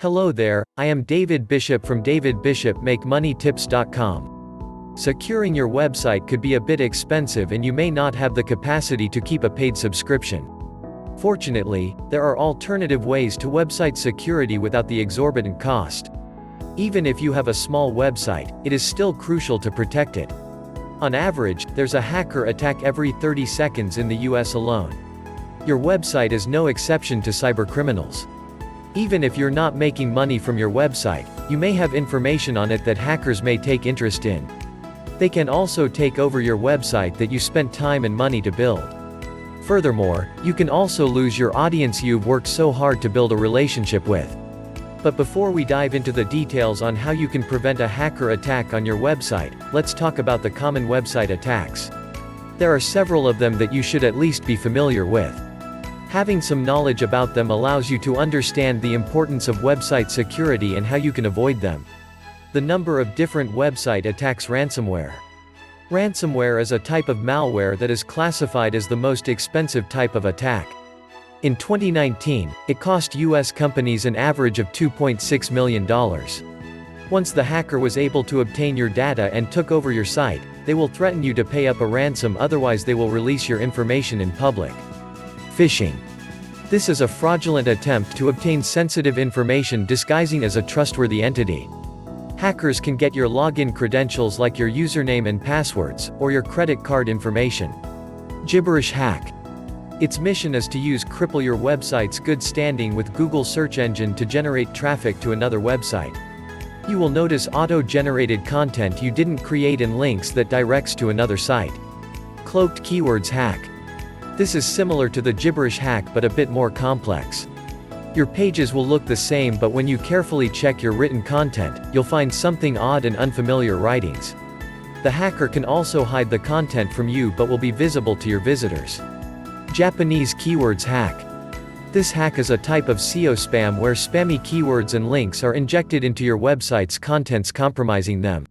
Hello there, I am David Bishop from davidbishopmakemoneytips.com. Securing your website could be a bit expensive and you may not have the capacity to keep a paid subscription. Fortunately, there are alternative ways to website security without the exorbitant cost. Even if you have a small website, it is still crucial to protect it. On average, there's a hacker attack every 30 seconds in the US alone. Your website is no exception to cybercriminals. Even if you're not making money from your website, you may have information on it that hackers may take interest in. They can also take over your website that you spent time and money to build. Furthermore, you can also lose your audience you've worked so hard to build a relationship with. But before we dive into the details on how you can prevent a hacker attack on your website, let's talk about the common website attacks. There are several of them that you should at least be familiar with. Having some knowledge about them allows you to understand the importance of website security and how you can avoid them. The number of different website attacks. Ransomware. Ransomware is a type of malware that is classified as the most expensive type of attack. In 2019, it cost US companies an average of $2.6 million. Once the hacker was able to obtain your data and took over your site, they will threaten you to pay up a ransom, otherwise they will release your information in public. Phishing. This is a fraudulent attempt to obtain sensitive information disguising as a trustworthy entity. Hackers can get your login credentials like your username and passwords, or your credit card information. Gibberish hack. Its mission is to cripple your website's good standing with Google search engine to generate traffic to another website. You will notice auto-generated content you didn't create and links that directs to another site. Cloaked keywords hack. This is similar to the gibberish hack but a bit more complex. Your pages will look the same, but when you carefully check your written content, you'll find something odd and unfamiliar writings. The hacker can also hide the content from you but will be visible to your visitors. Japanese keywords hack. This hack is a type of SEO spam where spammy keywords and links are injected into your website's contents, compromising them.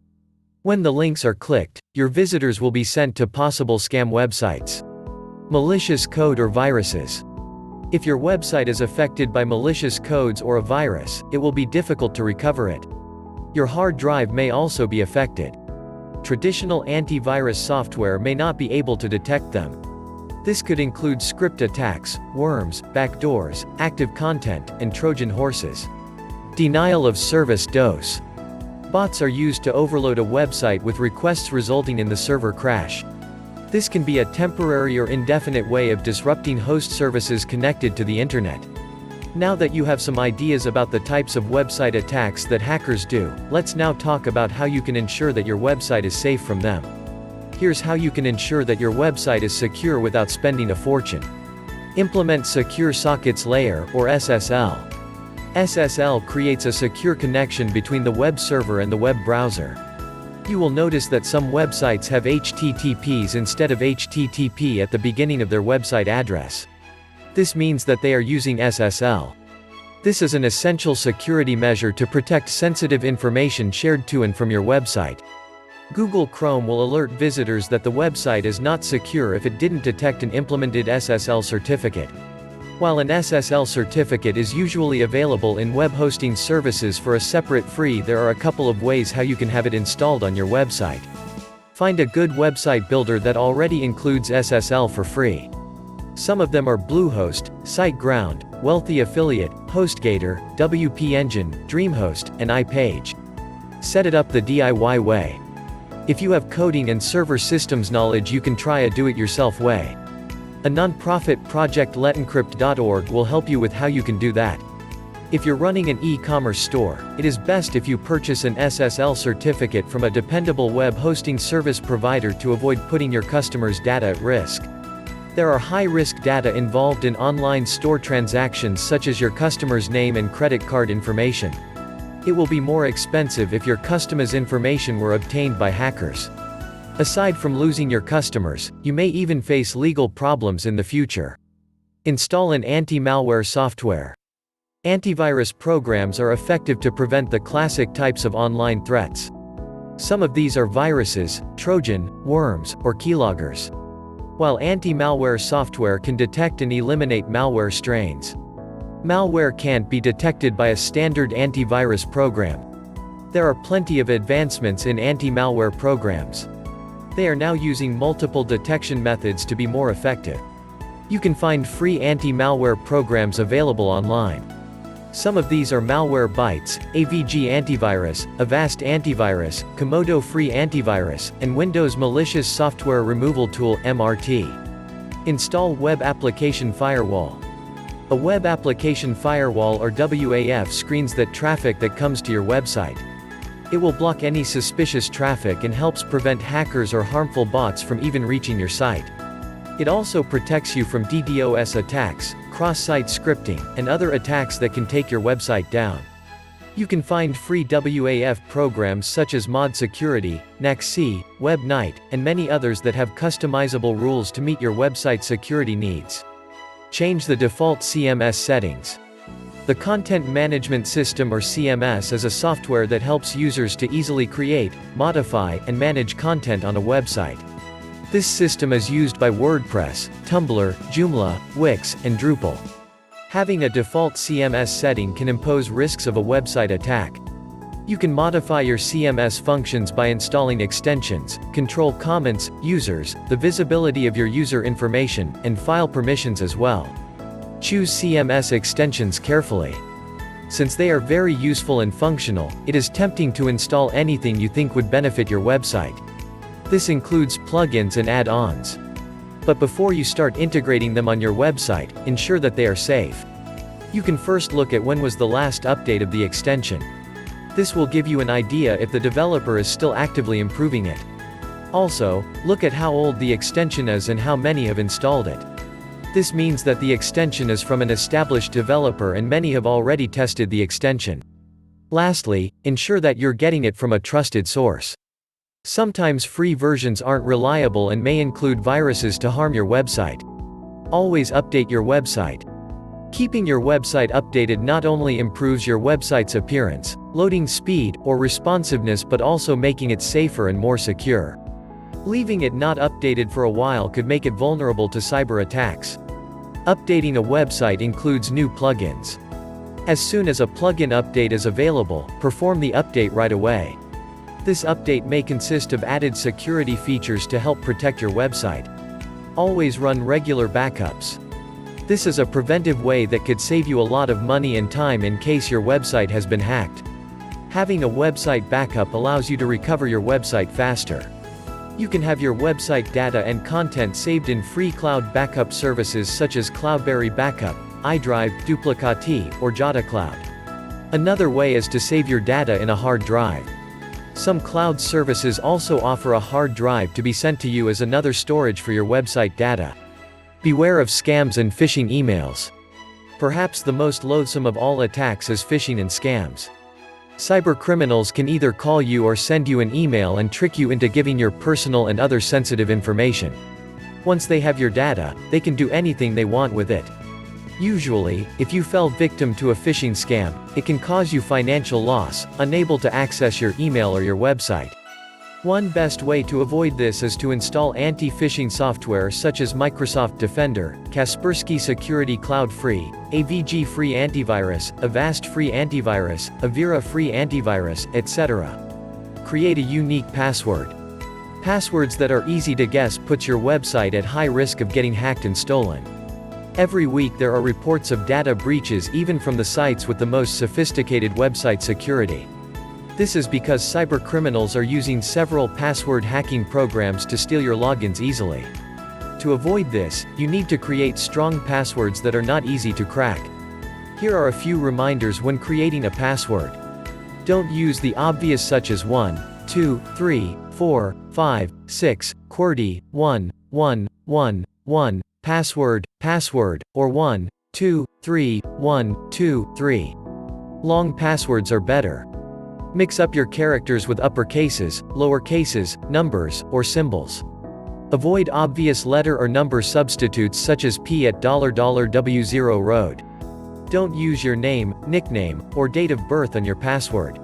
When the links are clicked, your visitors will be sent to possible scam websites. Malicious code or viruses. If your website is affected by malicious codes or a virus, it will be difficult to recover it. Your hard drive may also be affected. Traditional antivirus software may not be able to detect them. This could include script attacks, worms, backdoors, active content, and Trojan horses. Denial of service (DOS). Bots are used to overload a website with requests resulting in the server crash. This can be a temporary or indefinite way of disrupting host services connected to the internet. Now that you have some ideas about the types of website attacks that hackers do, let's now talk about how you can ensure that your website is safe from them. Here's how you can ensure that your website is secure without spending a fortune. Implement Secure Sockets Layer, or SSL. SSL creates a secure connection between the web server and the web browser. You will notice that some websites have HTTPs instead of HTTP at the beginning of their website address. This means that they are using SSL. This is an essential security measure to protect sensitive information shared to and from your website. Google Chrome will alert visitors that the website is not secure if it didn't detect an implemented SSL certificate. While an SSL certificate is usually available in web hosting services for a separate fee, there are a couple of ways how you can have it installed on your website. Find a good website builder that already includes SSL for free. Some of them are Bluehost, SiteGround, Wealthy Affiliate, HostGator, WP Engine, DreamHost, and iPage. Set it up the DIY way. If you have coding and server systems knowledge, you can try a do-it-yourself way. A non-profit project letencrypt.org will help you with how you can do that. If you're running an e-commerce store, it is best if you purchase an SSL certificate from a dependable web hosting service provider to avoid putting your customers' data at risk. There are high-risk data involved in online store transactions, such as your customer's name and credit card information. It will be more expensive if your customer's information were obtained by hackers. Aside from losing your customers, you may even face legal problems in the future. Install an anti-malware software. Antivirus programs are effective to prevent the classic types of online threats. Some of these are viruses, Trojan, worms, or keyloggers. While anti-malware software can detect and eliminate malware strains. Malware can't be detected by a standard antivirus program. There are plenty of advancements in anti-malware programs. They are now using multiple detection methods to be more effective. You can find free anti-malware programs available online. Some of these are Malwarebytes, AVG Antivirus, Avast Antivirus, Komodo Free Antivirus, and Windows Malicious Software Removal Tool (MRT). Install Web Application Firewall. A Web Application Firewall or WAF screens that traffic that comes to your website. It will block any suspicious traffic and helps prevent hackers or harmful bots from even reaching your site. It also protects you from DDoS attacks, cross-site scripting, and other attacks that can take your website down. You can find free WAF programs such as Mod Security, Naxi, WebNight, and many others that have customizable rules to meet your website security needs. Change the default CMS settings. The Content Management System or CMS is a software that helps users to easily create, modify, and manage content on a website. This system is used by WordPress, Tumblr, Joomla, Wix, and Drupal. Having a default CMS setting can impose risks of a website attack. You can modify your CMS functions by installing extensions, control comments, users, the visibility of your user information, and file permissions as well. Choose CMS extensions carefully. Since they are very useful and functional, it is tempting to install anything you think would benefit your website. This includes plugins and add-ons. But before you start integrating them on your website, ensure that they are safe. You can first look at when was the last update of the extension. This will give you an idea if the developer is still actively improving it. Also, look at how old the extension is and how many have installed it. This means that the extension is from an established developer and many have already tested the extension. Lastly, ensure that you're getting it from a trusted source. Sometimes free versions aren't reliable and may include viruses to harm your website. Always update your website. Keeping your website updated not only improves your website's appearance, loading speed, or responsiveness but also making it safer and more secure. Leaving it not updated for a while could make it vulnerable to cyber attacks. Updating a website includes new plugins. As soon as a plugin update is available, perform the update right away. This update may consist of added security features to help protect your website. Always run regular backups. This is a preventive way that could save you a lot of money and time in case your website has been hacked. Having a website backup allows you to recover your website faster. You can have your website data and content saved in free cloud backup services such as Cloudberry Backup, iDrive, Duplicati, or JotaCloud. Another way is to save your data in a hard drive. Some cloud services also offer a hard drive to be sent to you as another storage for your website data. Beware of scams and phishing emails. Perhaps the most loathsome of all attacks is phishing and scams. Cybercriminals can either call you or send you an email and trick you into giving your personal and other sensitive information. Once they have your data, they can do anything they want with it. Usually, if you fell victim to a phishing scam, it can cause you financial loss, unable to access your email or your website. One best way to avoid this is to install anti-phishing software such as Microsoft Defender, Kaspersky Security Cloud Free, AVG Free Antivirus, Avast Free Antivirus, Avira Free Antivirus, etc. Create a unique password. Passwords that are easy to guess puts your website at high risk of getting hacked and stolen. Every week there are reports of data breaches even from the sites with the most sophisticated website security. This is because cybercriminals are using several password hacking programs to steal your logins easily. To avoid this, you need to create strong passwords that are not easy to crack. Here are a few reminders when creating a password. Don't use the obvious such as 1, 2, 3, 4, 5, 6, QWERTY, 1, 1, 1, 1, password, password, or 1, 2, 3, 1, 2, 3. Long passwords are better. Mix up your characters with uppercases, lowercases, numbers, or symbols. Avoid obvious letter or number substitutes such as P at $W0 road. Don't use your name, nickname, or date of birth on your password.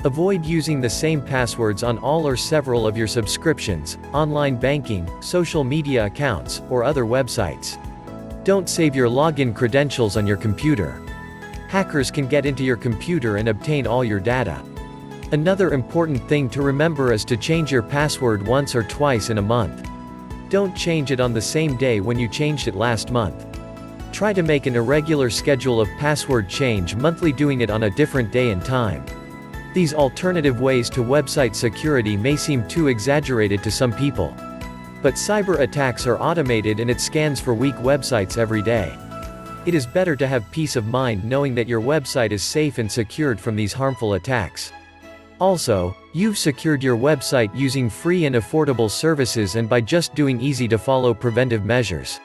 Avoid using the same passwords on all or several of your subscriptions, online banking, social media accounts, or other websites. Don't save your login credentials on your computer. Hackers can get into your computer and obtain all your data. Another important thing to remember is to change your password once or twice in a month. Don't change it on the same day when you changed it last month. Try to make an irregular schedule of password change monthly, doing it on a different day and time. These alternative ways to website security may seem too exaggerated to some people. But cyber attacks are automated and it scans for weak websites every day. It is better to have peace of mind knowing that your website is safe and secured from these harmful attacks. Also, you've secured your website using free and affordable services and by just doing easy-to-follow preventive measures.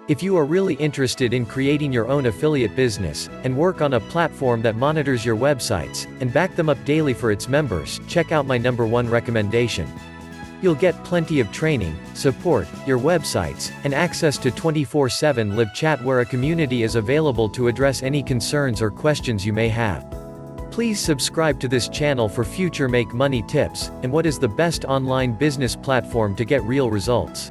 If you are really interested in creating your own affiliate business, and work on a platform that monitors your websites, and back them up daily for its members, check out my #1 recommendation. You'll get plenty of training, support, your websites, and access to 24/7 live chat where a community is available to address any concerns or questions you may have. Please subscribe to this channel for future make money tips, and what is the best online business platform to get real results.